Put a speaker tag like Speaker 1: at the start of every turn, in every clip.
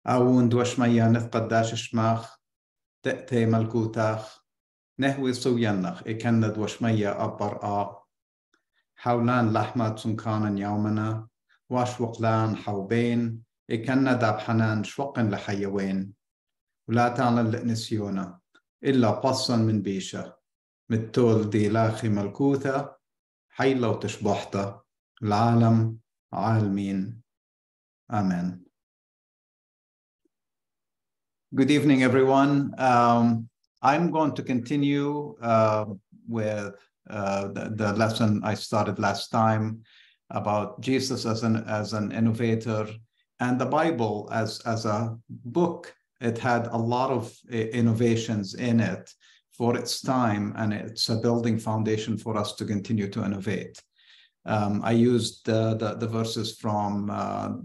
Speaker 1: أون دوش ميا نثقداش شماخ تأتي ملكوتاخ نهوي صوينخ إكنا دوش ميا أبر حولان لحمة سنكانا يومنا واش وقلان حوبين إكنا داب حنان شوقن لحيوين ولا تعلن نسيونا إلا قصا من بيشة متول دي لاخي ملكوثة حي لو تشبحته العالم عالمين Amen. Good evening, everyone. I'm going to continue with the lesson I started last time about Jesus as an innovator and the Bible as a book. It had a lot of innovations in it for its time, and it's a building foundation for us to continue to innovate. I used the verses from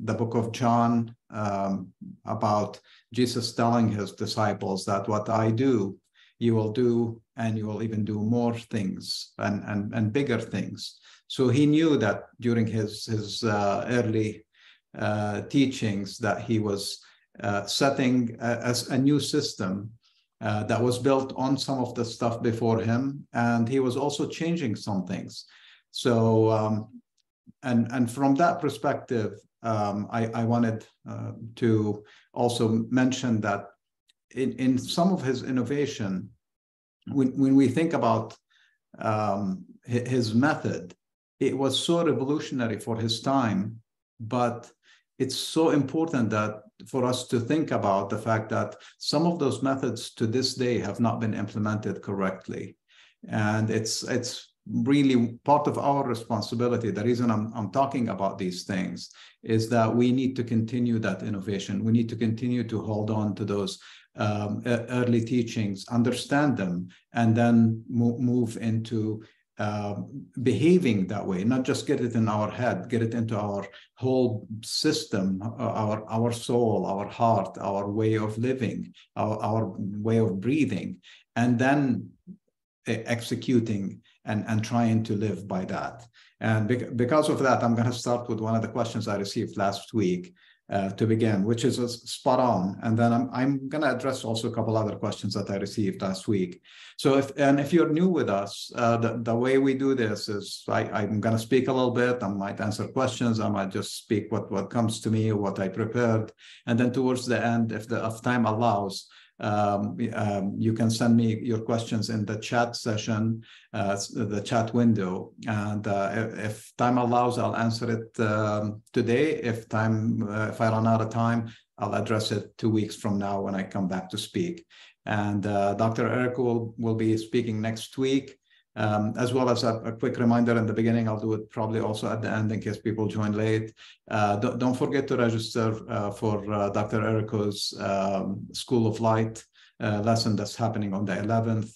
Speaker 1: the book of John about Jesus telling his disciples that what I do, you will do, and you will even do more things and bigger things. So he knew that during his early teachings that he was setting as a new system that was built on some of the stuff before him, and he was also changing some things. So, and from that perspective, I wanted to also mention that in some of his innovation, when we think about his method, it was so revolutionary for his time, but it's so important that for us to think about the fact that some of those methods to this day have not been implemented correctly. And it's really part of our responsibility. The reason I'm talking about these things is that we need to continue that innovation. We need to continue to hold on to those early teachings, understand them, and then move into behaving that way, not just get it in our head, get it into our whole system, our soul, our heart, our way of living, our way of breathing, and then executing and trying to live by that. And because of that, I'm going to start with one of the questions I received last week to begin, which is spot on. And then I'm going to address also a couple other questions that I received last week. So if you're new with us, the way we do this is I'm going to speak a little bit. I might answer questions. I might just speak what comes to me or what I prepared. And then towards the end, if time allows, you can send me your questions in the chat session, the chat window, and if time allows, I'll answer it today. If I run out of time, I'll address it 2 weeks from now when I come back to speak. And Dr. Eric will be speaking next week, as well as a quick reminder in the beginning. I'll do it probably also at the end in case people join late. Don't forget to register for Dr. Eriko's School of Light lesson that's happening on the 11th.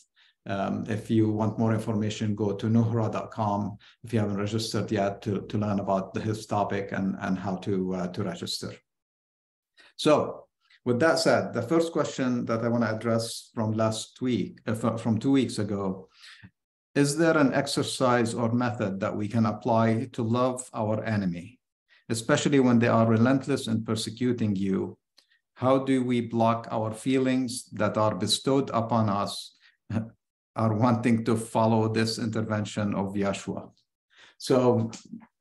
Speaker 1: If you want more information, go to nuhra.com if you haven't registered yet to learn about his topic and how to register. So with that said, the first question that I want to address from last week, from 2 weeks ago, is there an exercise or method that we can apply to love our enemy, especially when they are relentless in persecuting you? How do we block our feelings that are bestowed upon us, are wanting to follow this intervention of Yeshua? So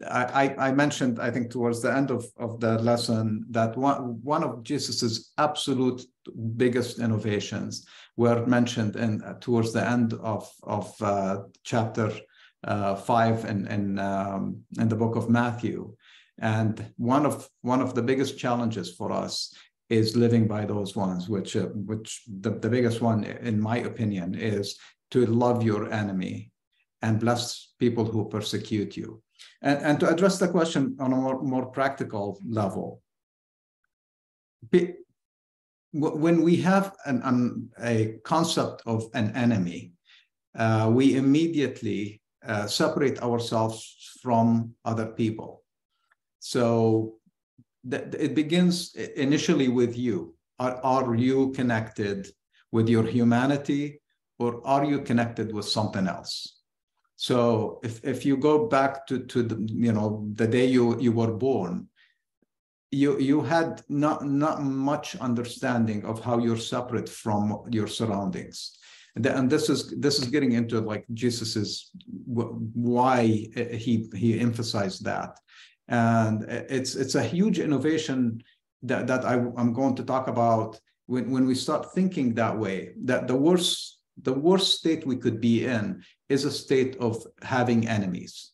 Speaker 1: I mentioned, I think towards the end of the lesson, that one of Jesus's absolute biggest innovations were mentioned towards the end of chapter 5 in the book of Matthew. And one of the biggest challenges for us is living by those ones, which the biggest one, in my opinion, is to love your enemy and bless people who persecute you. And to address the question on a more practical level, when we have a concept of an enemy, we immediately separate ourselves from other people. So it begins initially with you. Are you connected with your humanity, or are you connected with something else? So if you go back to the day you were born, you had not much understanding of how you're separate from your surroundings. And this is getting into like Jesus's why he emphasized that. And it's a huge innovation that I'm going to talk about when we start thinking that way, that the worst state we could be in is a state of having enemies.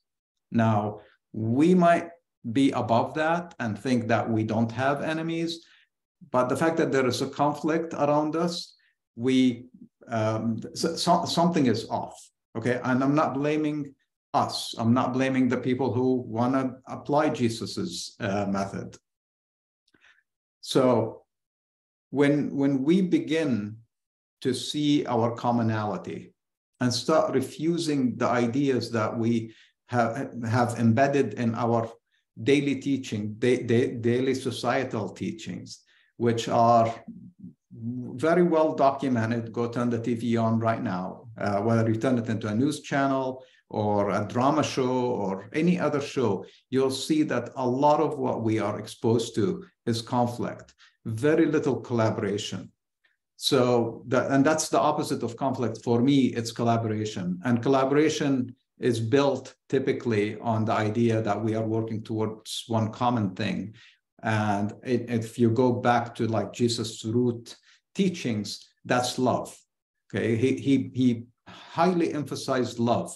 Speaker 1: Now, we might be above that and think that we don't have enemies, but the fact that there is a conflict around us, something is off, okay? And I'm not blaming us. I'm not blaming the people who want to apply Jesus's method. So when we begin to see our commonality and start refusing the ideas that we have embedded in our daily teaching, daily societal teachings, which are very well documented. Go turn the TV on right now, whether you turn it into a news channel or a drama show or any other show, you'll see that a lot of what we are exposed to is conflict, very little collaboration. So that's the opposite of conflict. For me, it's collaboration. And collaboration is built typically on the idea that we are working towards one common thing. And if you go back to like Jesus' root teachings, that's love. Okay, he highly emphasized love.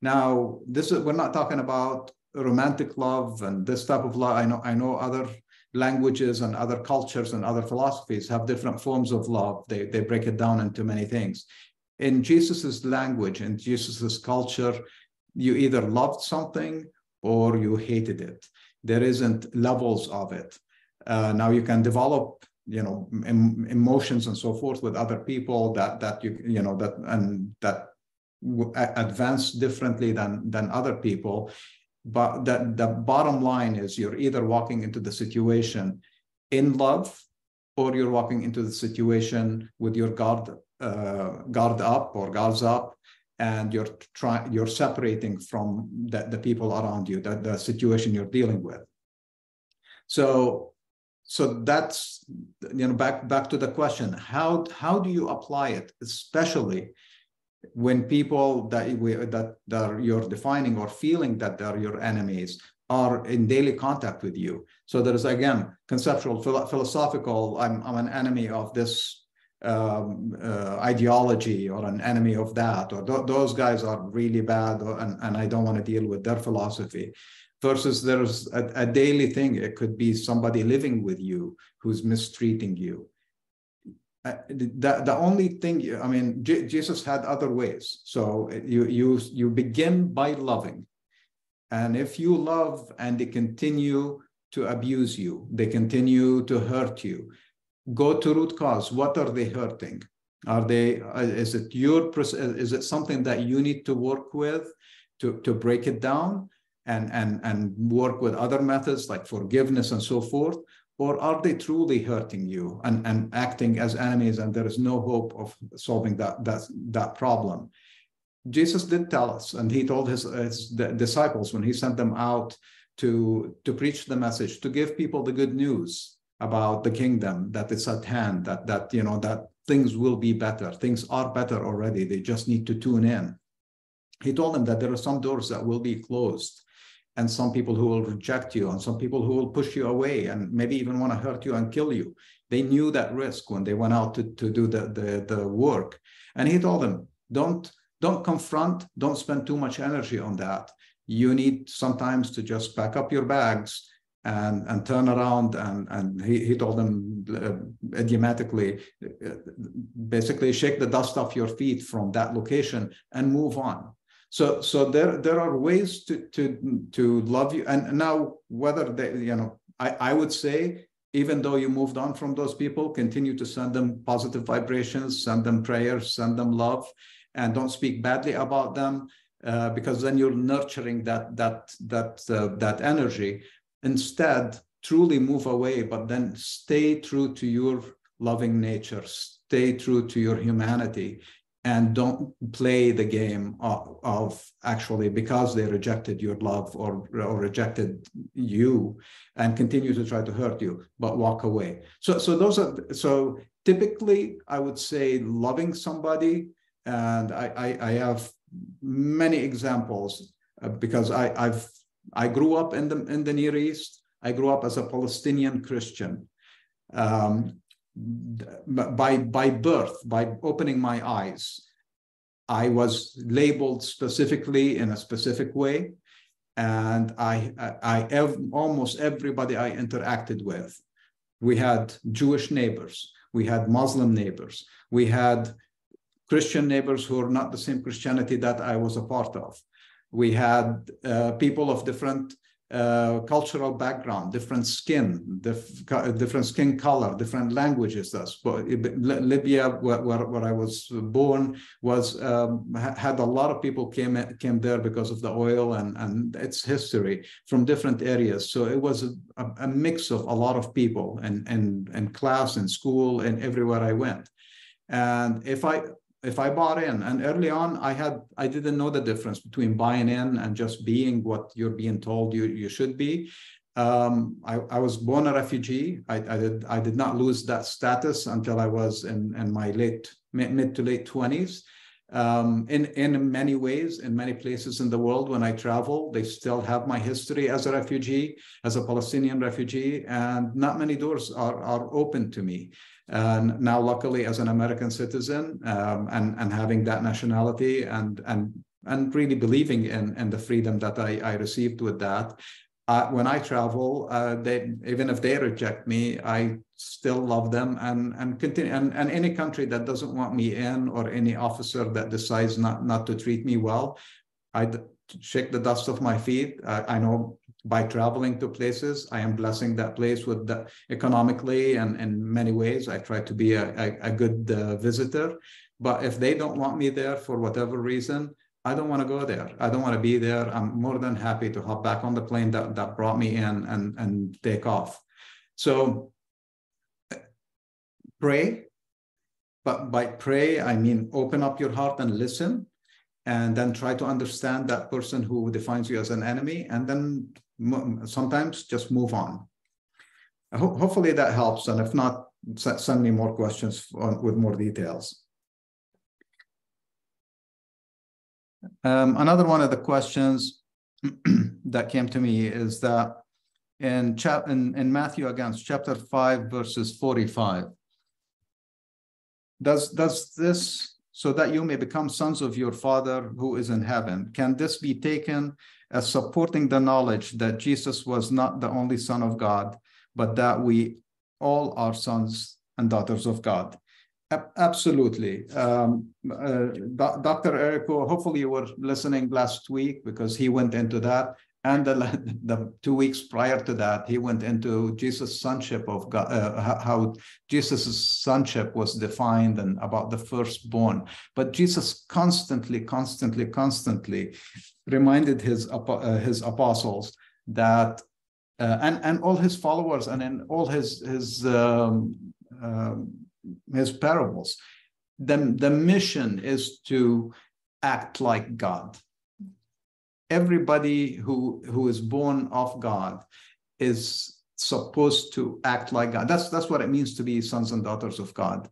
Speaker 1: Now, we're not talking about romantic love and this type of love. I know other languages and other cultures and other philosophies have different forms of love. They break it down into many things. In Jesus's language and Jesus's culture, you either loved something or you hated it. There isn't levels of it. Now you can develop, emotions and so forth with other people that advance differently than other people. But the bottom line is you're either walking into the situation in love, or you're walking into the situation with your guards up, and you're separating from the people around you, the situation you're dealing with. So that's back to the question: how do you apply it, especially when people that you're defining or feeling that they're your enemies are in daily contact with you? So there is, again, conceptual, philosophical, I'm an enemy of this ideology, or an enemy of that, or those guys are really bad, and I don't want to deal with their philosophy. Versus there's a daily thing. It could be somebody living with you who's mistreating you. The only thing, Jesus had other ways. So you begin by loving. And if you love and they continue to abuse you, they continue to hurt you, go to root cause. What are they hurting? Is it something that you need to work with to break it down and work with other methods like forgiveness and so forth? Or are they truly hurting you and acting as enemies, and there is no hope of solving that problem? Jesus did tell us, and he told his disciples when he sent them out to preach the message, to give people the good news about the kingdom, that it's at hand, that things will be better. Things are better already. They just need to tune in. He told them that there are some doors that will be closed, and some people who will reject you, and some people who will push you away and maybe even want to hurt you and kill you. They knew that risk when they went out to do the work. And he told them, don't confront, don't spend too much energy on that. You need sometimes to just pack up your bags and turn around. And he told them idiomatically, basically shake the dust off your feet from that location and move on. So there are ways to love you. And now, whether they, I would say, even though you moved on from those people, continue to send them positive vibrations, send them prayers, send them love, and don't speak badly about them, because then you're nurturing that energy. Instead, truly move away, but then stay true to your loving nature, stay true to your humanity, and don't play the game of actually, because they rejected your love or rejected you, and continue to try to hurt you, but walk away. So typically I would say loving somebody, and I have many examples because I grew up in the Near East. I grew up as a Palestinian Christian. By birth, by opening my eyes, I was labeled specifically in a specific way, and almost everybody I interacted with. We had Jewish neighbors, we had Muslim neighbors, we had Christian neighbors who are not the same Christianity that I was a part of. We had people of different cultural background, different skin color, different languages. Libya, where I was born, had a lot of people came there because of the oil and its history from different areas. So it was a mix of a lot of people, and class and school and everywhere I went. And if I bought in, and early on I didn't know the difference between buying in and just being what you're being told you should be. I was born a refugee. I did not lose that status until I was in my mid to late 20s. In many ways, in many places in the world, when I travel, they still have my history as a refugee, as a Palestinian refugee, and not many doors are open to me. And now, luckily, as an American citizen, and having that nationality, and really believing in the freedom that I received with that, when I travel, even if they reject me, I still love them and continue. And any country that doesn't want me in, or any officer that decides not to treat me well, I shake the dust off my feet. I know by traveling to places, I am blessing that place with economically and in many ways. I try to be a good visitor. But if they don't want me there for whatever reason, I don't want to go there. I don't want to be there. I'm more than happy to hop back on the plane that brought me in and take off. So pray. But by pray, I mean open up your heart and listen, and then try to understand that person who defines you as an enemy, and then sometimes just move on. Hopefully that helps, and if not, send me more questions with more details. Another one of the questions that came to me is that in Matthew, again, chapter 5, verses 45, does this, so that you may become sons of your Father who is in heaven, can this be taken as supporting the knowledge that Jesus was not the only Son of God, but that we all are sons and daughters of God? Absolutely. Dr. Errico, hopefully you were listening last week, because he went into that. And the 2 weeks prior to that, he went into Jesus' sonship of God, how Jesus' sonship was defined, and about the firstborn. But Jesus constantly reminded his apostles that, and all his followers, and in all his parables, the mission is to act like God. Everybody who is born of God is supposed to act like God. That's what it means to be sons and daughters of God.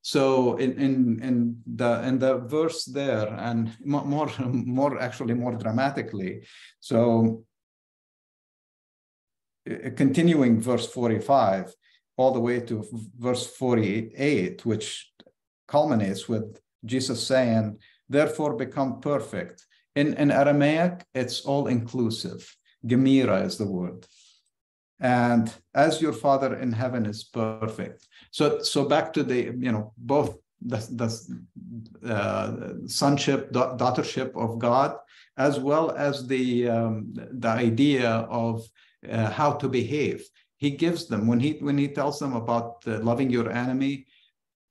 Speaker 1: So in the verse there, and more dramatically, so continuing verse 45 all the way to verse 48, which culminates with Jesus saying, "Therefore become perfect." In Aramaic, it's all inclusive. Gemira is the word. And as your Father in heaven is perfect. So back to the, both the sonship, daughtership of God, as well as the idea of how to behave. He gives them, when he tells them about loving your enemy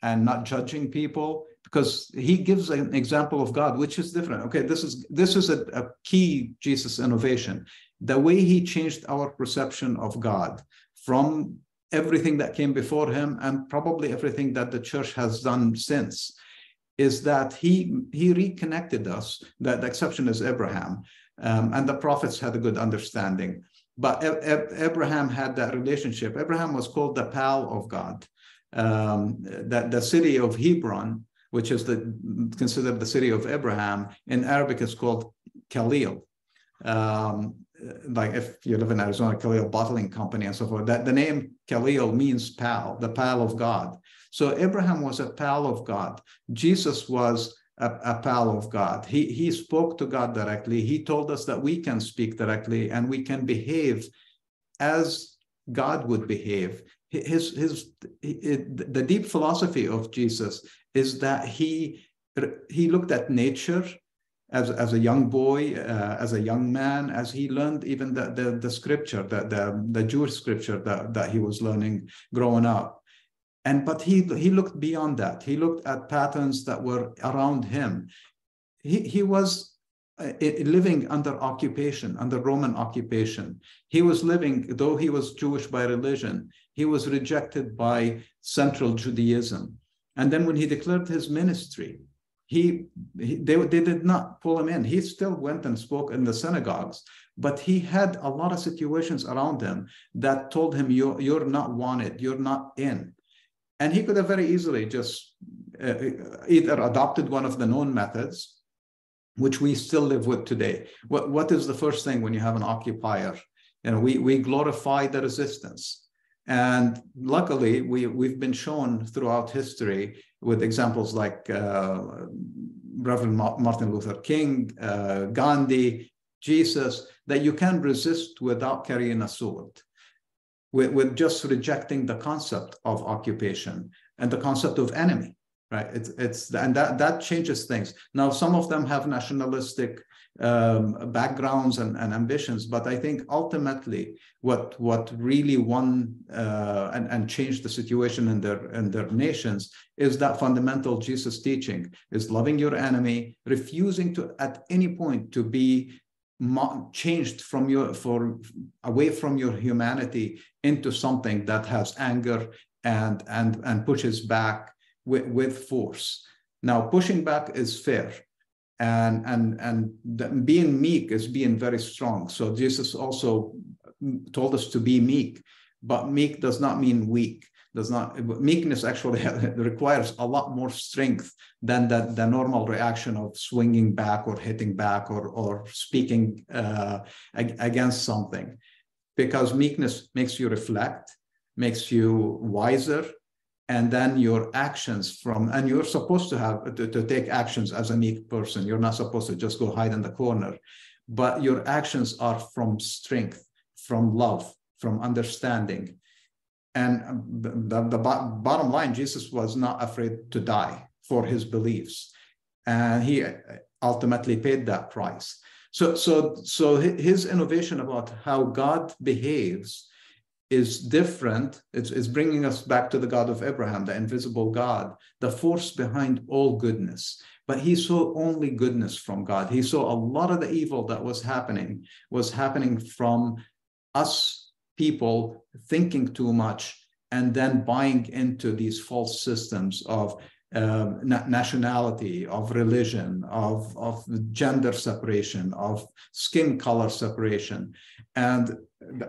Speaker 1: and not judging people, because he gives an example of God, which is different. Okay, this is a key Jesus innovation. The way he changed our perception of God from everything that came before him, and probably everything that the church has done since. is that he reconnected us. The exception is Abraham, and the prophets had a good understanding. But Abraham had that relationship. Abraham was called the pal of God. That the city of Hebron, which is considered the city of Abraham, in Arabic is called Khalil. Like if you live in Arizona, Khalil Bottling Company and so forth, that the name Khalil means pal, the pal of God. So Abraham was a pal of God. Jesus was a pal of God. He spoke to God directly. He told us that we can speak directly and we can behave as God would behave. The deep philosophy of Jesus is that he looked at nature as a young boy, as a young man, as he learned even the scripture, the Jewish scripture that he was learning growing up. But he looked beyond that. He looked at patterns that were around him. He was living under occupation, under Roman occupation. He was living, though he was Jewish by religion, he was rejected by Central Judaism. And then when he declared his ministry, they did not pull him in. He still went and spoke in the synagogues, but he had a lot of situations around him that told him, you're not wanted, you're not in. And he could have very easily just either adopted one of the known methods, which we still live with today. What is the first thing when you have an occupier? We glorify the resistance. And luckily, we've been shown throughout history with examples like Reverend Martin Luther King, Gandhi, Jesus, that you can resist without carrying a sword. With just rejecting the concept of occupation and the concept of enemy, right? And that changes things. Now, some of them have nationalistic backgrounds and ambitions, but I think ultimately what really won and changed the situation in their nations is that fundamental Jesus teaching, is loving your enemy, refusing to at any point to be changed away from your humanity into something that has anger and pushes back with force. Now, pushing back is fair, and being meek is being very strong. So Jesus also told us to be meek, but meek does not mean weak. Meekness actually requires a lot more strength than the normal reaction of swinging back or hitting back or speaking against something, because meekness makes you reflect, makes you wiser, and then your actions and you're supposed to have to take actions as a meek person. You're not supposed to just go hide in the corner, but your actions are from strength, from love, from understanding. And the bottom line, Jesus was not afraid to die for his beliefs, and he ultimately paid that price. So his innovation about how God behaves is different. It's bringing us back to the God of Abraham, the invisible God, the force behind all goodness. But he saw only goodness from God. He saw a lot of the evil that was happening from us people thinking too much and then buying into these false systems of nationality, of religion, of gender separation, of skin color separation. And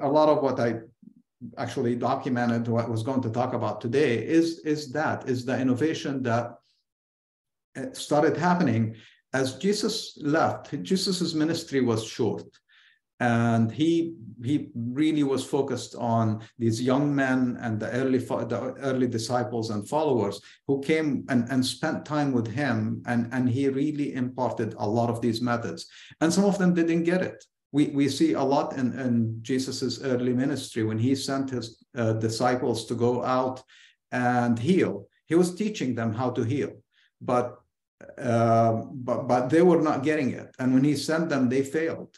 Speaker 1: a lot of what I actually documented, what I was going to talk about today, is the innovation that started happening as Jesus left. Jesus's ministry was short. And he really was focused on these young men and the early disciples and followers who came and spent time with him, and he really imparted a lot of these methods. And some of them didn't get it. We see a lot in Jesus's early ministry when he sent his disciples to go out and heal. He was teaching them how to heal, but they were not getting it. And when he sent them, they failed.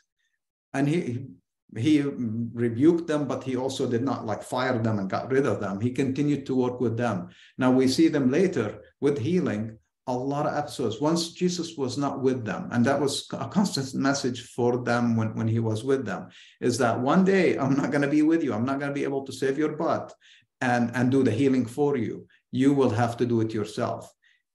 Speaker 1: And he rebuked them, but he also did not fire them and got rid of them. He continued to work with them. Now we see them later with healing, a lot of episodes. Once Jesus was not with them, and that was a constant message for them when he was with them, is that one day I'm not going to be with you. I'm not going to be able to save your butt and do the healing for you. You will have to do it yourself.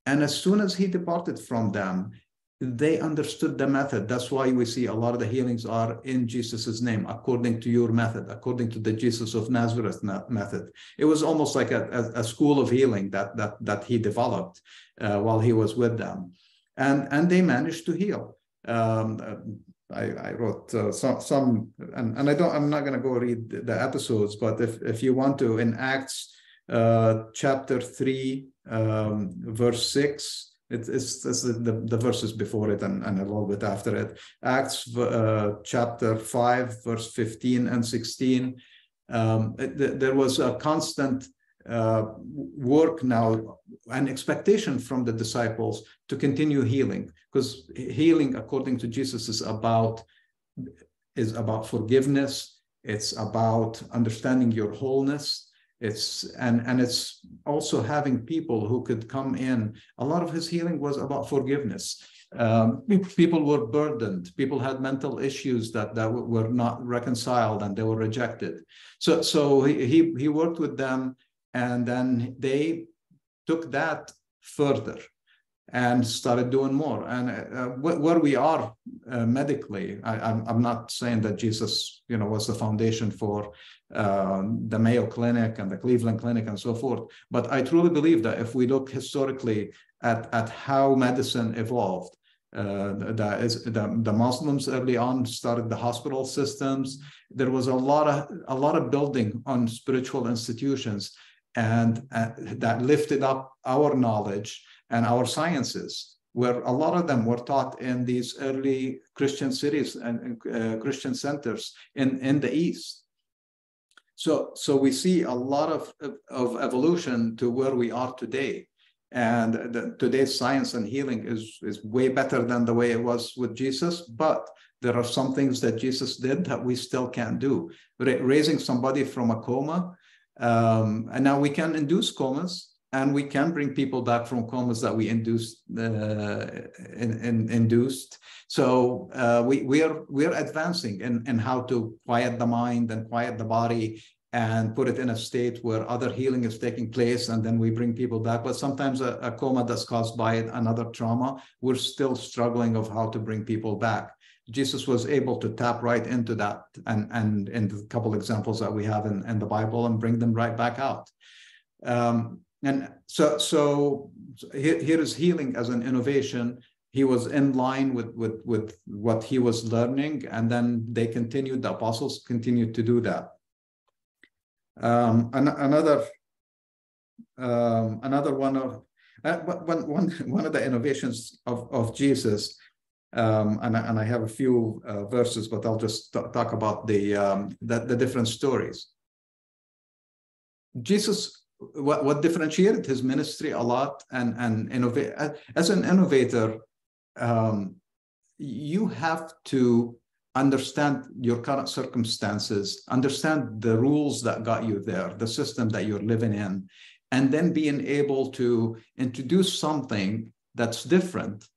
Speaker 1: And as soon as he departed from them, they understood the method. That's why we see a lot of the healings are in Jesus's name, according to your method, according to the Jesus of Nazareth method. It was almost like a school of healing that he developed while he was with them, and they managed to heal. I wrote some, and I'm not going to go read the episodes, but if you want to, in Acts chapter 3, verse 6. It's the verses before it and a little bit after it. Acts chapter 5, verse 15 and 16. There was a constant work now, an expectation from the disciples to continue healing, because healing, according to Jesus, is about forgiveness. It's about understanding your wholeness. It's also having people who could come in. A lot of his healing was about forgiveness. People were burdened. People had mental issues that were not reconciled, and they were rejected. So he worked with them, and then they took that further and started doing more. And where we are medically, I'm not saying that Jesus, was the foundation for the Mayo Clinic and the Cleveland Clinic and so forth. But I truly believe that if we look historically at how medicine evolved, the Muslims early on started the hospital systems. There was a lot of building on spiritual institutions, and that lifted up our knowledge and our sciences, where a lot of them were taught in these early Christian cities and Christian centers in the East. So we see a lot of evolution to where we are today. And today's science and healing is way better than the way it was with Jesus, but there are some things that Jesus did that we still can't do. Raising somebody from a coma, and now we can induce comas, and we can bring people back from comas that we induced. So we are advancing in how to quiet the mind and quiet the body and put it in a state where other healing is taking place, and then we bring people back. But sometimes a coma that's caused by another trauma, we're still struggling of how to bring people back. Jesus was able to tap right into that, and in the couple examples that we have in the Bible, and bring them right back out. And so here is healing as an innovation. He was in line with what he was learning, and then the apostles continued to do that. Another one of the innovations of Jesus, and I have a few verses, but I'll just talk about the different stories. Jesus, what differentiated his ministry a lot, and innovate as an innovator, you have to understand your current circumstances, understand the rules that got you there, the system that you're living in, and then being able to introduce something that's different,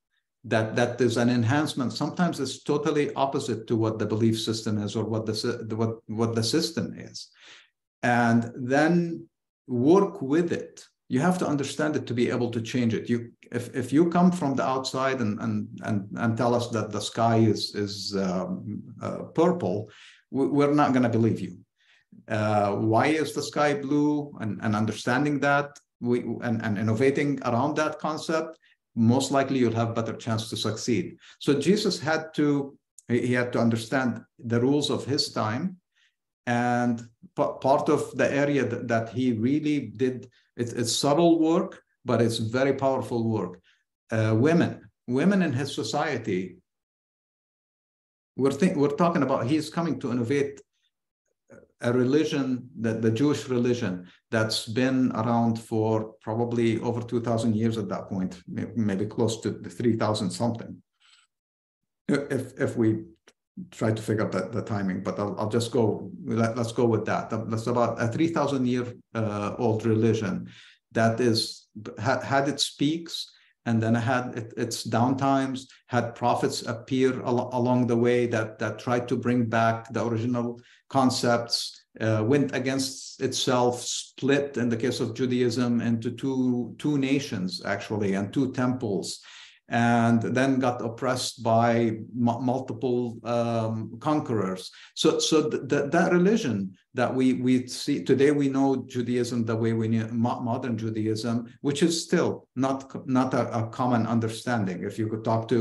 Speaker 1: that is an enhancement. Sometimes it's totally opposite to what the belief system is, or what the system is, and then work with it. You have to understand it to be able to change it. If you come from the outside and tell us that the sky is purple, we're not going to believe you. Why is the sky blue? And understanding that, and innovating around that concept, most likely you'll have better chance to succeed. So Jesus had to understand the rules of his time, and part of the area that he really did, it's subtle work, but it's very powerful work. Women in his society, we're talking about, he's coming to innovate a religion, the Jewish religion, that's been around for probably over 2,000 years at that point, maybe close to 3,000 something, if we try to figure out the timing, but I'll just go, let's go with that. That's about a 3,000 year old religion that had its peaks and then it had its downtimes, had prophets appear along the way that tried to bring back the original concepts, went against itself, split, in the case of Judaism, into two nations, actually, and two temples, and then got oppressed by multiple conquerors. So that religion that we see today, we know Judaism the way we know modern Judaism, which is still not a common understanding. If you could talk to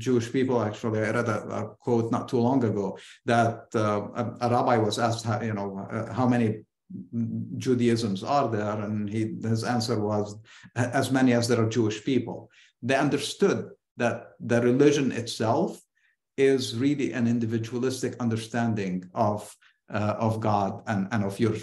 Speaker 1: Jewish people, actually, I read a quote not too long ago that a rabbi was asked, how many Judaisms are there, and his answer was as many as there are Jewish people. They understood that the religion itself is really an individualistic understanding of God and of your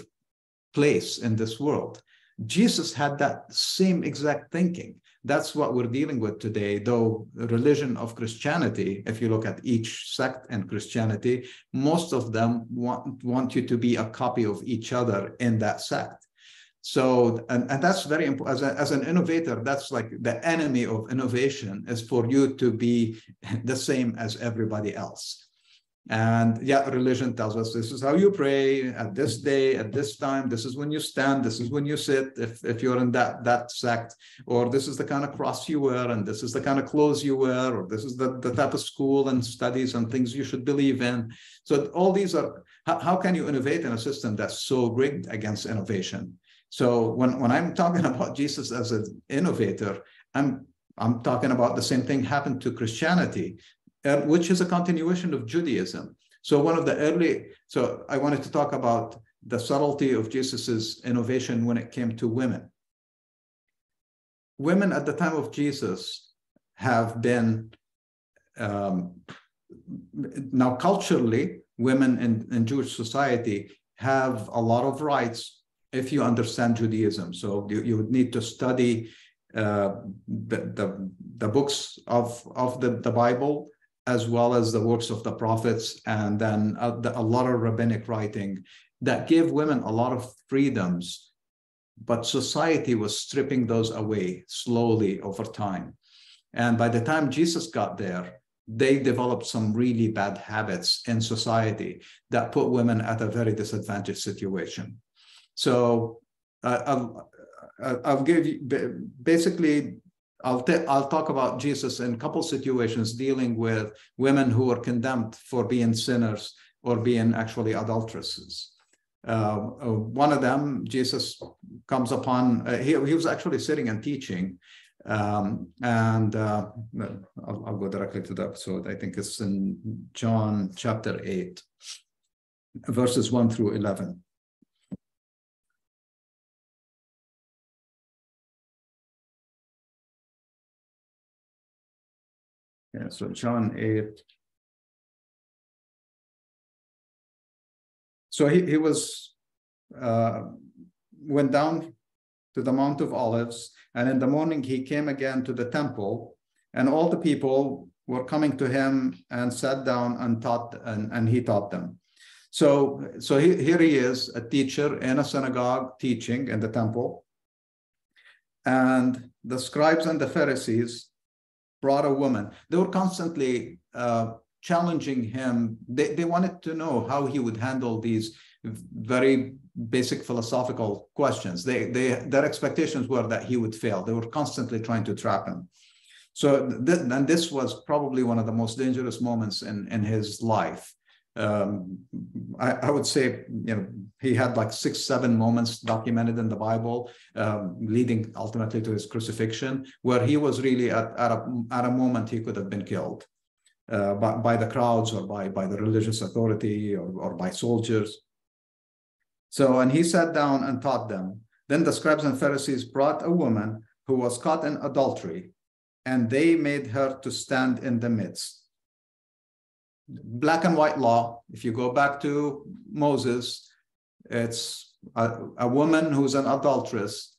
Speaker 1: place in this world. Jesus had that same exact thinking. That's what we're dealing with today, though the religion of Christianity, if you look at each sect in Christianity, most of them want you to be a copy of each other in that sect. So, and that's very important. As an innovator, that's like the enemy of innovation, is for you to be the same as everybody else. And yeah, religion tells us this is how you pray at this day, at this time, this is when you stand, this is when you sit, if you're in that sect, or this is the kind of cross you wear, and this is the kind of clothes you wear, or this is the type of school and studies and things you should believe in. So all these are, how can you innovate in a system that's so rigged against innovation? So when I'm talking about Jesus as an innovator, I'm talking about the same thing happened to Christianity, which is a continuation of Judaism. So so I wanted to talk about the subtlety of Jesus's innovation when it came to women. Women at the time of Jesus have been, now culturally, women in Jewish society have a lot of rights if you understand Judaism. So you would need to study the books of the Bible, as well as the works of the prophets, and then a lot of rabbinic writing that gave women a lot of freedoms, but society was stripping those away slowly over time. And by the time Jesus got there, they developed some really bad habits in society that put women at a very disadvantaged situation. So I'll give you, basically, I'll talk about Jesus in a couple situations dealing with women who were condemned for being sinners or being actually adulteresses. One of them, Jesus comes upon, he was actually sitting and teaching, I'll go directly to the episode. I think it's in John chapter 8, verses 1 through 11. Yeah, so John 8. So he went down to the Mount of Olives, and in the morning he came again to the temple, and all the people were coming to him and sat down and taught, and he taught them. So here he is, a teacher in a synagogue, teaching in the temple, and the scribes and the Pharisees brought a woman. They were constantly challenging him. They wanted to know how he would handle these very basic philosophical questions. Their expectations were that he would fail. They were constantly trying to trap him. So this was probably one of the most dangerous moments in his life. I would say, he had like 6-7 moments documented in the Bible, leading ultimately to his crucifixion, where he was really at a moment he could have been killed by the crowds, or by the religious authority, or by soldiers. So, and he sat down and taught them. Then the scribes and Pharisees brought a woman who was caught in adultery, and they made her to stand in the midst. Black and white law. If you go back to Moses, it's a woman who's an adulteress.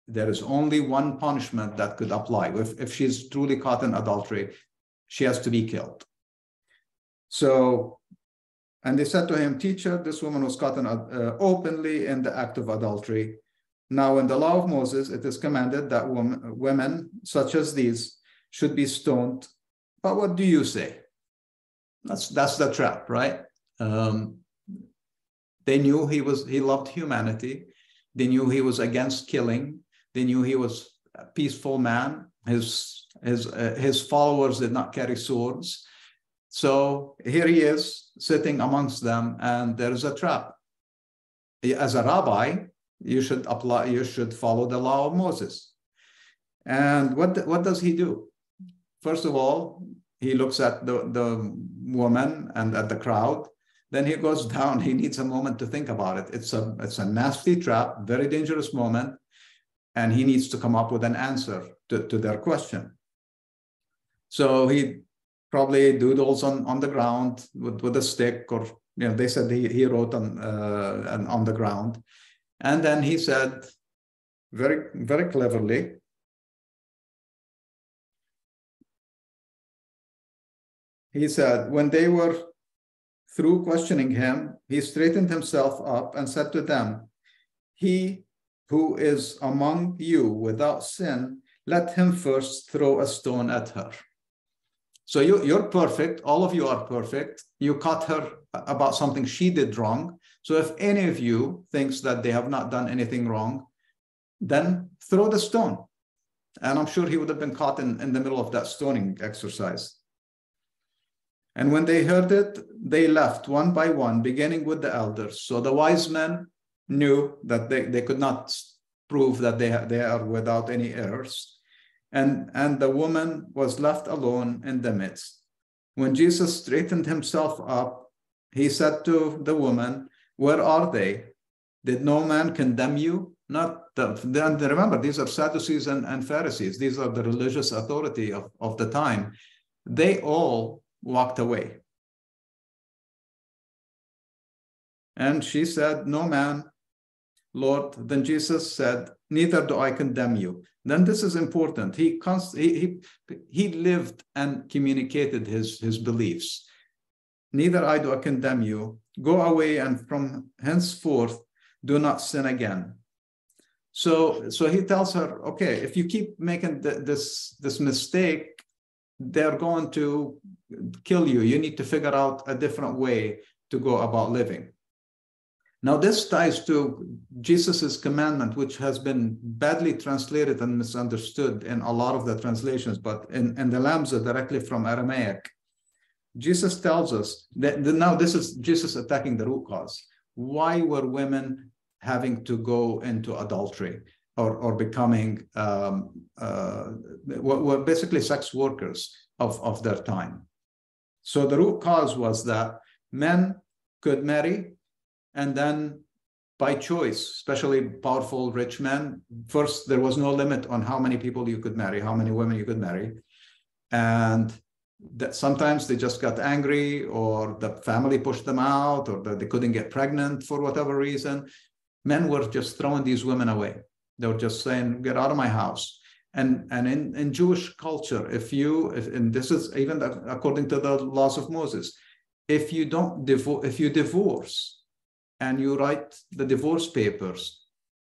Speaker 1: There is only one punishment that could apply. If she's truly caught in adultery, she has to be killed. So, and they said to him, "Teacher, this woman was caught openly in the act of adultery. Now, in the law of Moses, it is commanded that women such as these should be stoned. But what do you say? That's the trap, right? They knew he loved humanity. They knew he was against killing. They knew he was a peaceful man. His followers did not carry swords. So here he is sitting amongst them, and there is a trap. As a rabbi, you should follow the law of Moses. And what does he do? First of all, he looks at the woman and at the crowd. Then he goes down. He needs a moment to think about it. It's a nasty trap, very dangerous moment, and he needs to come up with an answer to their question. So he probably doodles on the ground with a stick, or they said he wrote on the ground, and then he said very, very cleverly, he said, when they were through questioning him, he straightened himself up and said to them, "He who is among you without sin, let him first throw a stone at her." So you're perfect. All of you are perfect. You caught her about something she did wrong. So if any of you thinks that they have not done anything wrong, then throw the stone. And I'm sure he would have been caught in the middle of that stoning exercise. And when they heard it, they left one by one, beginning with the elders. So the wise men knew that they could not prove that they are without any errors. And the woman was left alone in the midst. When Jesus straightened himself up, he said to the woman, "Where are they? Did no man condemn you?" Remember, these are Sadducees and Pharisees. These are the religious authority of the time. They all walked away. And she said, "No man, Lord." Then Jesus said, "Neither do I condemn you." Then this is important. He lived and communicated his beliefs. "Neither I do I condemn you. Go away, and from henceforth do not sin again." So he tells her, okay, if you keep making this mistake, they're going to kill you. You need to figure out a different way to go about living. Now, this ties to Jesus's commandment, which has been badly translated and misunderstood in a lot of the translations, but in the Lamza, directly from Aramaic, Jesus tells us that now this is Jesus attacking the root cause. Why were women having to go into adultery or becoming were basically sex workers of their time? So the root cause was that men could marry, and then by choice, especially powerful rich men, first there was no limit on how many people you could marry, how many women you could marry. And that sometimes they just got angry, or the family pushed them out, or that they couldn't get pregnant for whatever reason. Men were just throwing these women away. They were just saying, "Get out of my house." And in Jewish culture, and this is even according to the laws of Moses, if you divorce and you write the divorce papers,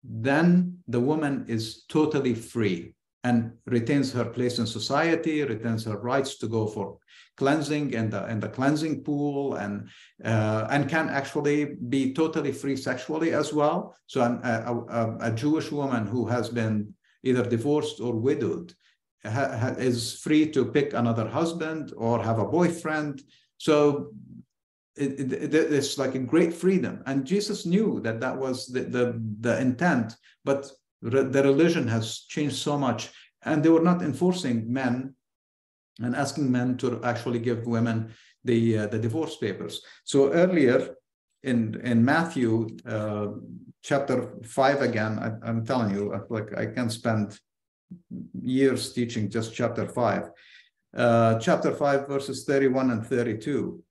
Speaker 1: then the woman is totally free and retains her place in society, retains her rights to go for cleansing in the cleansing pool, and can actually be totally free sexually as well. So a Jewish woman who has been either divorced or widowed is free to pick another husband or have a boyfriend. So it's like a great freedom. And Jesus knew that was the intent, but the religion has changed so much, and they were not enforcing men and asking men to actually give women the divorce papers. So earlier in Matthew chapter 5, again, I'm telling you, like I can spend years teaching just chapter 5. Chapter 5, verses 31 and 32.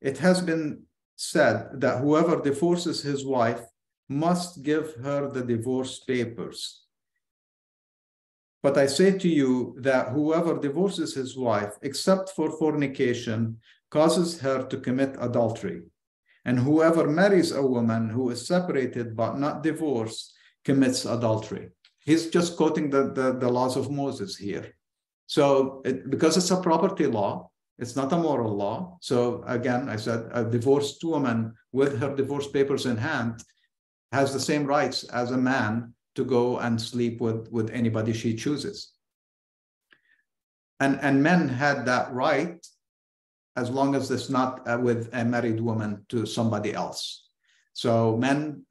Speaker 1: It has been said that whoever divorces his wife must give her the divorce papers. But I say to you that whoever divorces his wife, except for fornication, causes her to commit adultery. And whoever marries a woman who is separated but not divorced commits adultery. He's just quoting the laws of Moses here. So because it's a property law, it's not a moral law. So again, I said a divorced woman with her divorce papers in hand has the same rights as a man to go and sleep with anybody she chooses. And men had that right as long as it's not with a married woman to somebody else. So men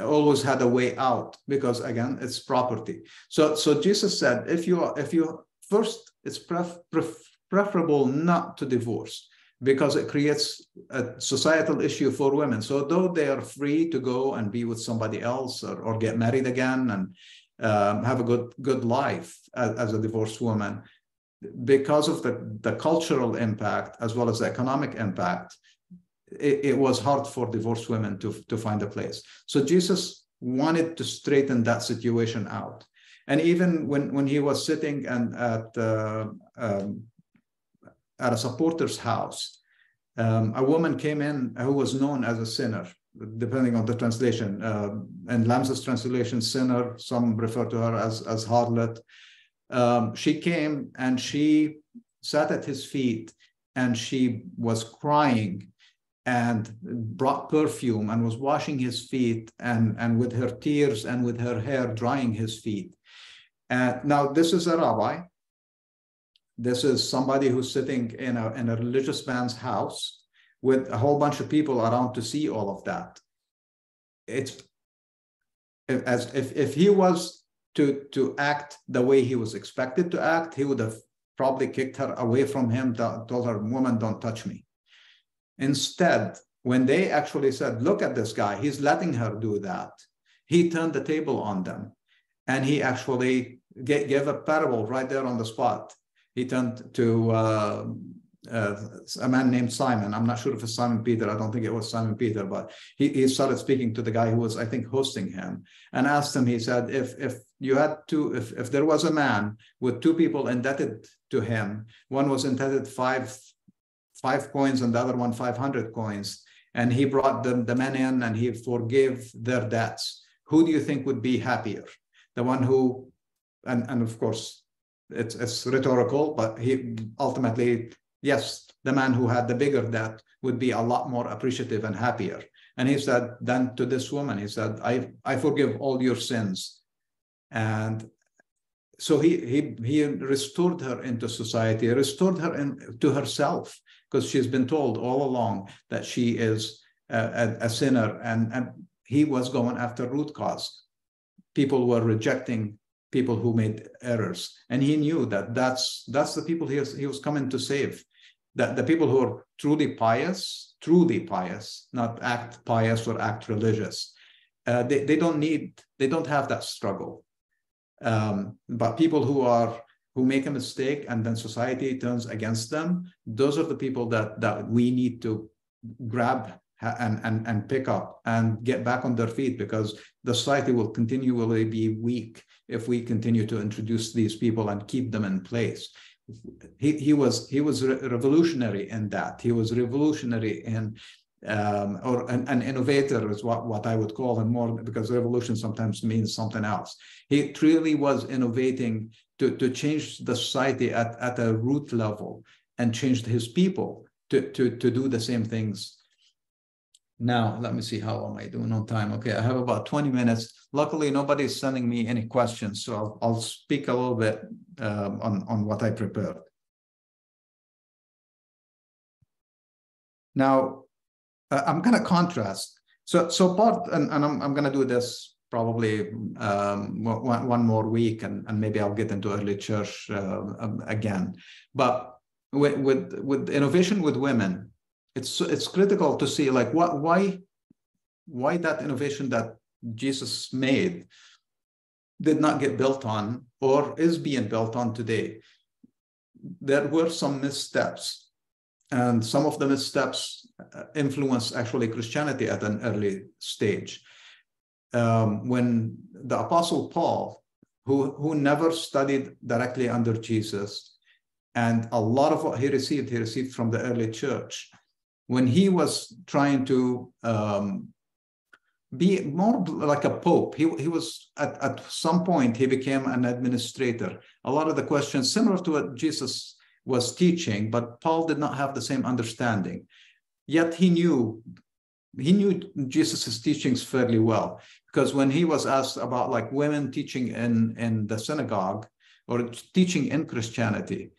Speaker 1: always had a way out because, again, it's property. So Jesus said, if you first, it's preferable not to divorce because it creates a societal issue for women. So though they are free to go and be with somebody else or get married again and have a good life as a divorced woman, because of the cultural impact as well as the economic impact, it was hard for divorced women to find a place. So Jesus wanted to straighten that situation out. And even when he was sitting at a supporter's house, a woman came in who was known as a sinner, depending on the translation. In Lamsa's translation, sinner, some refer to her as harlot. She came and she sat at his feet and she was crying and brought perfume and was washing his feet and with her tears and with her hair drying his feet. Now, this is a rabbi. This is somebody who's sitting in a religious man's house with a whole bunch of people around to see all of that. It's as if he was to act the way he was expected to act, he would have probably kicked her away from him, told her, woman, don't touch me. Instead, when they actually said, look at this guy, he's letting her do that, he turned the table on them. And he actually gave a parable right there on the spot. He turned to a man named Simon. I'm not sure if it's Simon Peter. I don't think it was Simon Peter, but he started speaking to the guy who was, I think, hosting him and asked him, he said, if there was a man with two people indebted to him, one was indebted five coins and the other one 500 coins, and he brought the men in and he forgave their debts, who do you think would be happier? The one who, and of course, it's rhetorical, but he ultimately, yes, the man who had the bigger debt would be a lot more appreciative and happier. And he said, then to this woman, he said, I forgive all your sins. And so he restored her into society, restored her to herself, because she's been told all along that she is a sinner, and he was going after root cause. People were rejecting people who made errors, and he knew that that's the people he was coming to save. That the people who are truly pious, not act pious or act religious, they don't have that struggle. But people who make a mistake and then society turns against them, those are the people that we need to grab and pick up and get back on their feet, because the society will continually be weak if we continue to introduce these people and keep them in place. He was revolutionary in that. He was revolutionary in or an innovator is what I would call him more, because revolution sometimes means something else. He truly was innovating to change the society at a root level and changed his people to do the same things. Now, let me see, how am I doing on time? Okay, I have about 20 minutes. Luckily, nobody's sending me any questions, so I'll speak a little bit on what I prepared. Now, I'm going to contrast. So part, and I'm going to do this probably one more week, and maybe I'll get into early church again. But with innovation with women, it's critical to see, like, why that innovation that Jesus made did not get built on or is being built on today. There were some missteps, and some of the missteps influenced actually Christianity at an early stage. When the Apostle Paul, who never studied directly under Jesus, and a lot of what he received from the early church, when he was trying to be more like a pope. He was at some point he became an administrator. A lot of the questions similar to what Jesus was teaching, but Paul did not have the same understanding. Yet he knew Jesus's teachings fairly well, because when he was asked about like women teaching in the synagogue or teaching in Christianity,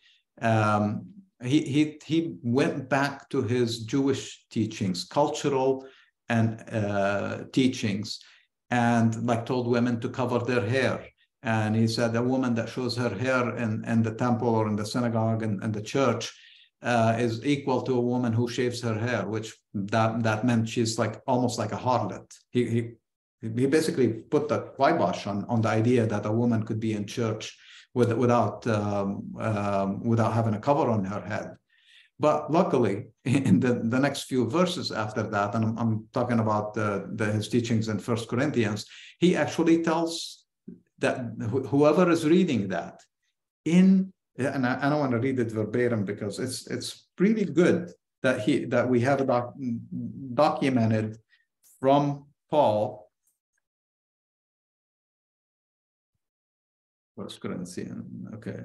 Speaker 1: he went back to his Jewish teachings, cultural and teachings, and like told women to cover their hair. And he said a woman that shows her hair in the temple or in the synagogue and the church is equal to a woman who shaves her hair, which that meant she's like almost like a harlot. He basically put the kibosh on the idea that a woman could be in church without having a cover on her head. But luckily, in the next few verses after that, and I'm talking about his teachings in 1 Corinthians, he actually tells that whoever is reading that and I don't want to read it verbatim because it's really good that we have documented from Paul. 1 Corinthians, okay.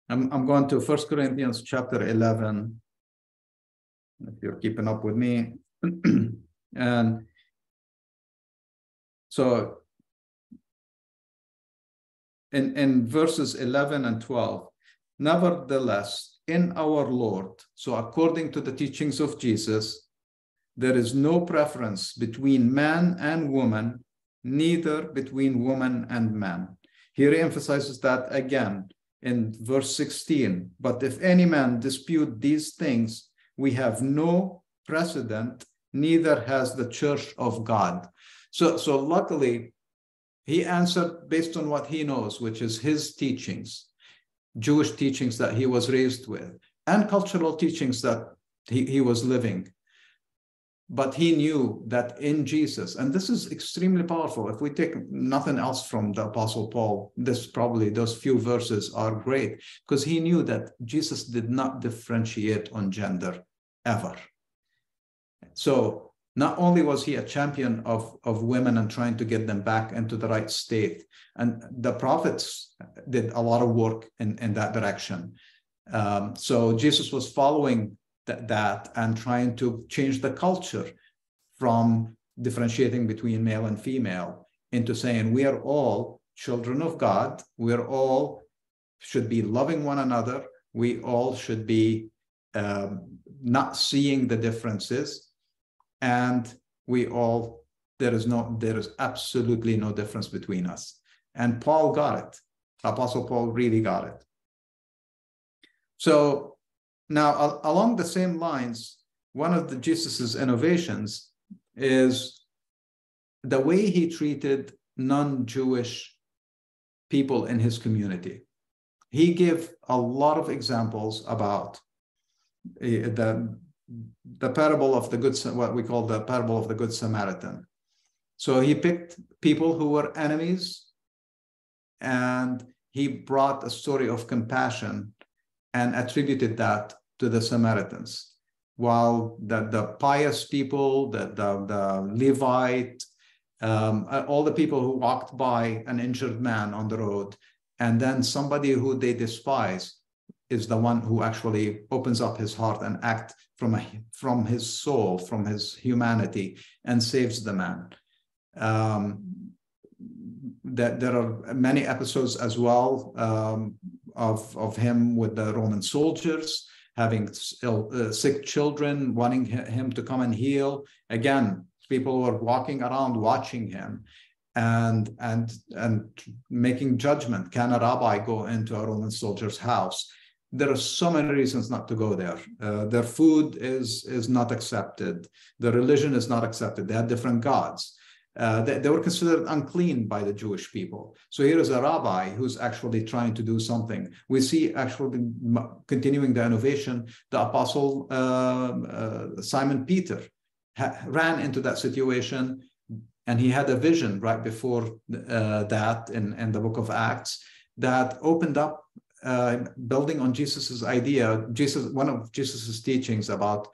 Speaker 1: I'm going to 1 Corinthians chapter 11, if you're keeping up with me. And so in verses 11 and 12, nevertheless, in our Lord, so according to the teachings of Jesus, there is no preference between man and woman, neither between woman and man. Here he emphasizes that again in verse 16. But if any man dispute these things, we have no precedent, neither has the church of God. So luckily, he answered based on what he knows, which is his teachings, Jewish teachings that he was raised with, and cultural teachings that he was living. But he knew that in Jesus, and this is extremely powerful. If we take nothing else from the Apostle Paul, those few verses are great, because he knew that Jesus did not differentiate on gender ever. So not only was he a champion of women and trying to get them back into the right state, and the prophets did a lot of work in that direction. So Jesus was following that and trying to change the culture from differentiating between male and female into saying we are all children of God. We're all should be loving one another. We all should be not seeing the differences. And there is absolutely no difference between us. And Paul got it. Apostle Paul really got it. So now, along the same lines, one of Jesus's innovations is the way he treated non-Jewish people in his community. He gave a lot of examples about the parable of the good, what we call the parable of the Good Samaritan. So he picked people who were enemies, and he brought a story of compassion and attributed that to the Samaritans, while the pious people, the Levite, all the people who walked by an injured man on the road, and then somebody who they despise is the one who actually opens up his heart and acts from his soul, from his humanity, and saves the man. There are many episodes as well of him with the Roman soldiers, having sick children, wanting him to come and heal. Again, people were walking around watching him and making judgment. Can a rabbi go into a Roman soldier's house? There are so many reasons not to go there. Their food is not accepted. Their religion is not accepted. They had different gods. They were considered unclean by the Jewish people. So here is a rabbi who's actually trying to do something. We see actually continuing the innovation. The apostle Simon Peter ran into that situation, and he had a vision right before that in the book of Acts that opened up, building on Jesus's idea. One of Jesus's teachings about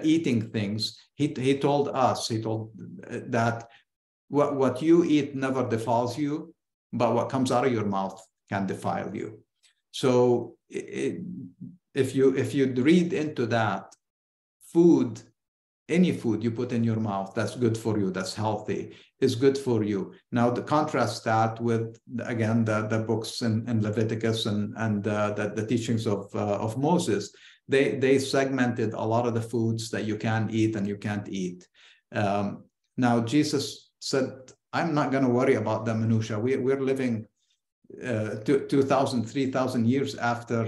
Speaker 1: eating things, he told us, that what you eat never defiles you, but what comes out of your mouth can defile you. So if you read into that, food, any food you put in your mouth that's good for you, that's healthy, is good for you. Now, the contrast that with, again, the books in Leviticus and the teachings of Moses. They segmented a lot of the foods that you can eat and you can't eat. Now, Jesus said, I'm not going to worry about the minutiae. We're living 2,000, 3,000 years after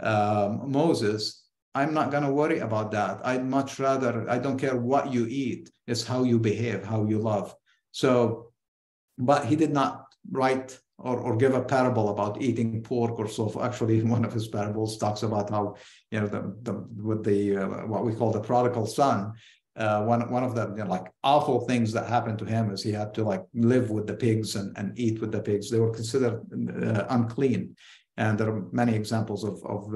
Speaker 1: Moses. I'm not going to worry about that. I'd much rather, I don't care what you eat, it's how you behave, how you love. So, but he did not write or give a parable about eating pork or so. Actually, one of his parables talks about how, you know, what we call the prodigal son, one of the, you know, like awful things that happened to him is he had to like live with the pigs and eat with the pigs. They were considered unclean. And there are many examples of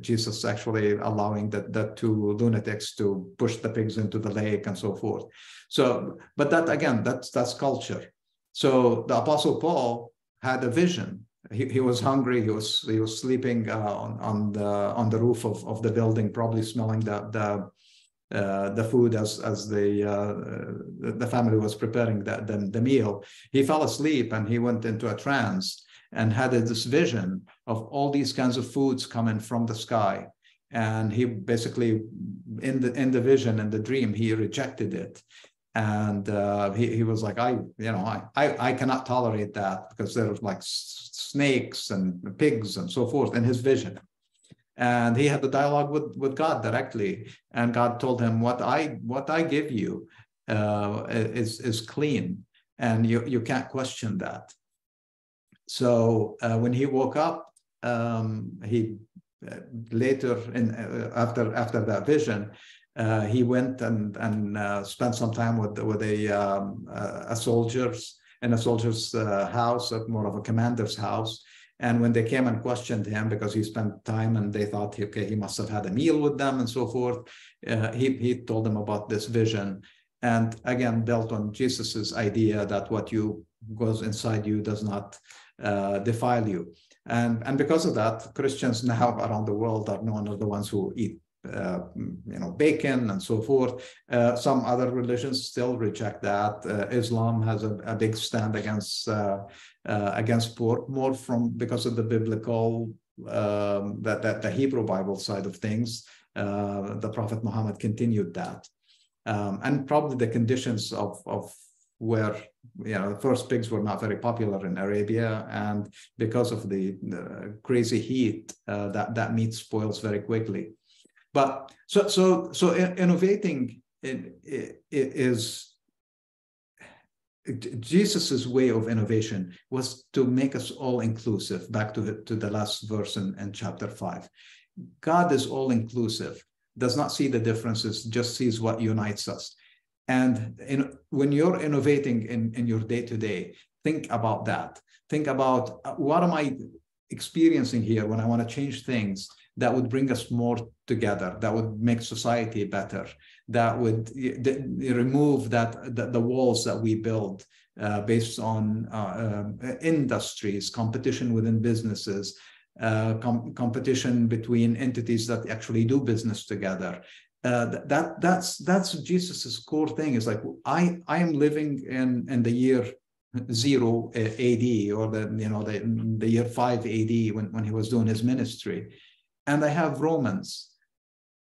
Speaker 1: Jesus actually allowing the two lunatics to push the pigs into the lake and so forth. So, but that, again, that's culture. So the Apostle Paul had a vision. He was hungry. He was sleeping on the roof of the building, probably smelling the food as the family was preparing the meal. He fell asleep and he went into a trance and had this vision of all these kinds of foods coming from the sky. And he basically, in the vision and the dream, he rejected it. And he was like, I cannot tolerate that, because there was like snakes and pigs and so forth in his vision. And he had the dialogue with God directly. And God told him, what I give you is clean, and you can't question that. So when he woke up, he later after that vision, he went and spent some time with a soldier's house, more of a commander's house. And when they came and questioned him, because he spent time and they thought, okay, he must have had a meal with them and so forth, he told them about this vision. And again, built on Jesus's idea that what goes inside you does not defile you. And because of that, Christians now around the world are known as the ones who eat bacon and so forth. Some other religions still reject that. Islam has a big stand against pork, more because of the biblical, the Hebrew Bible side of things. The Prophet Muhammad continued that, and probably the conditions of where the first pigs were not very popular in Arabia, and because of the crazy heat, that meat spoils very quickly. But so innovating is Jesus's way of innovation was to make us all inclusive. Back to the last verse in chapter 5. God is all inclusive, does not see the differences, just sees what unites us. And when you're innovating in your day-to-day, think about that. Think about, what am I experiencing here when I want to change things that would bring us more together, that would make society better, that would remove the walls that we build based on industries, competition within businesses, competition between entities that actually do business together. That's Jesus's core thing. Is like, I am living in the year 0 AD, or the year 5 AD when he was doing his ministry, and I have Romans,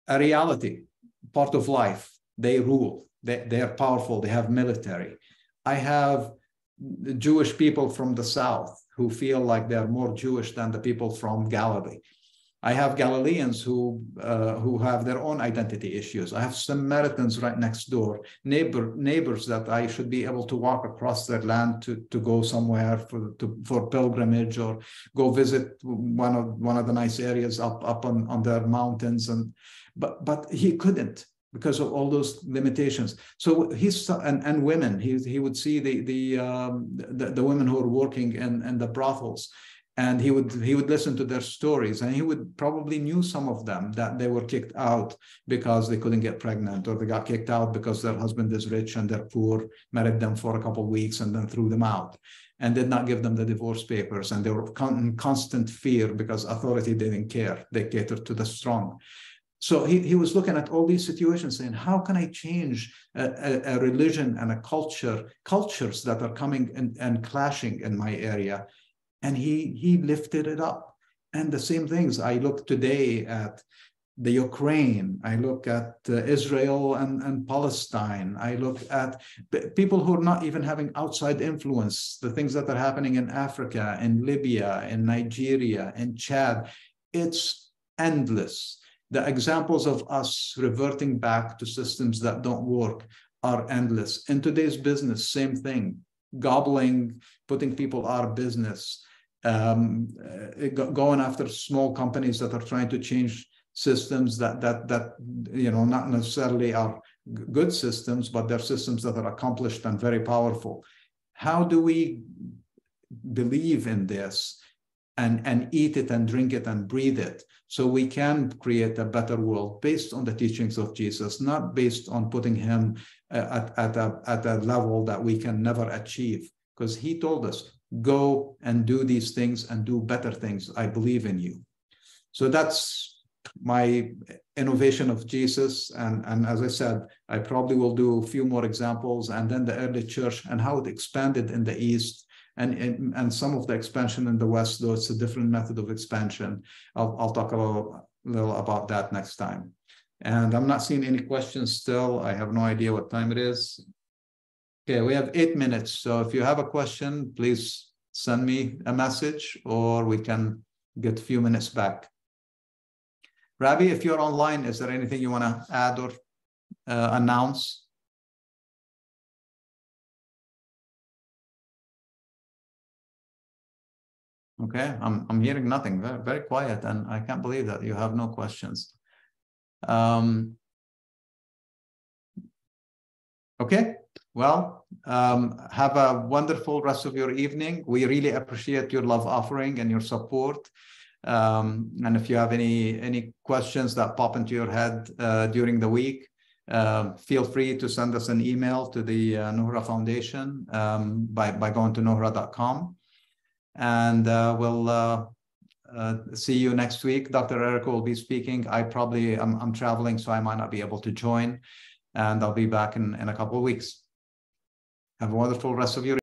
Speaker 1: a reality, part of life. They rule. They are powerful. They have military. I have the Jewish people from the south who feel like they're more Jewish than the people from Galilee. I have Galileans who have their own identity issues. I have Samaritans right next door, neighbors that I should be able to walk across their land to go somewhere for pilgrimage, or go visit one of the nice areas up on their mountains. But he couldn't, because of all those limitations. So and women, he would see the women who are working in the brothels. And he would listen to their stories, and he would probably knew some of them that they were kicked out because they couldn't get pregnant, or they got kicked out because their husband is rich and they're poor, married them for a couple of weeks and then threw them out, and did not give them the divorce papers. And they were in constant fear because authority didn't care. They catered to the strong. So he was looking at all these situations saying, how can I change a religion and a cultures that are coming and clashing in my area? And he lifted it up. And the same things, I look today at the Ukraine, I look at Israel and Palestine, I look at people who are not even having outside influence, the things that are happening in Africa, in Libya, in Nigeria, in Chad. It's endless. The examples of us reverting back to systems that don't work are endless. In today's business, same thing, gobbling, putting people out of business, going after small companies that are trying to change systems that not necessarily are good systems, but they're systems that are accomplished and very powerful. How do we believe in this and eat it and drink it and breathe it, so we can create a better world based on the teachings of Jesus, not based on putting him at a level that we can never achieve? Because he told us, go and do these things and do better things. I believe in you. So that's my innovation of Jesus. And as I said, I probably will do a few more examples, and then the early church and how it expanded in the East, and some of the expansion in the West, though it's a different method of expansion. I'll talk a little about that next time. And I'm not seeing any questions still. I have no idea what time it is. Okay, we have 8 minutes. So if you have a question, please send me a message, or we can get a few minutes back. Rabbi, if you're online, is there anything you want to add or announce? Okay, I'm hearing nothing. Very, very quiet, and I can't believe that you have no questions. Okay, well, have a wonderful rest of your evening. We really appreciate your love offering and your support. And if you have any questions that pop into your head during the week, feel free to send us an email to the Nohra Foundation by going to nohra.com. And we'll see you next week. Dr. Erica will be speaking. I'm traveling, so I might not be able to join. And I'll be back in a couple of weeks. Have a wonderful rest of your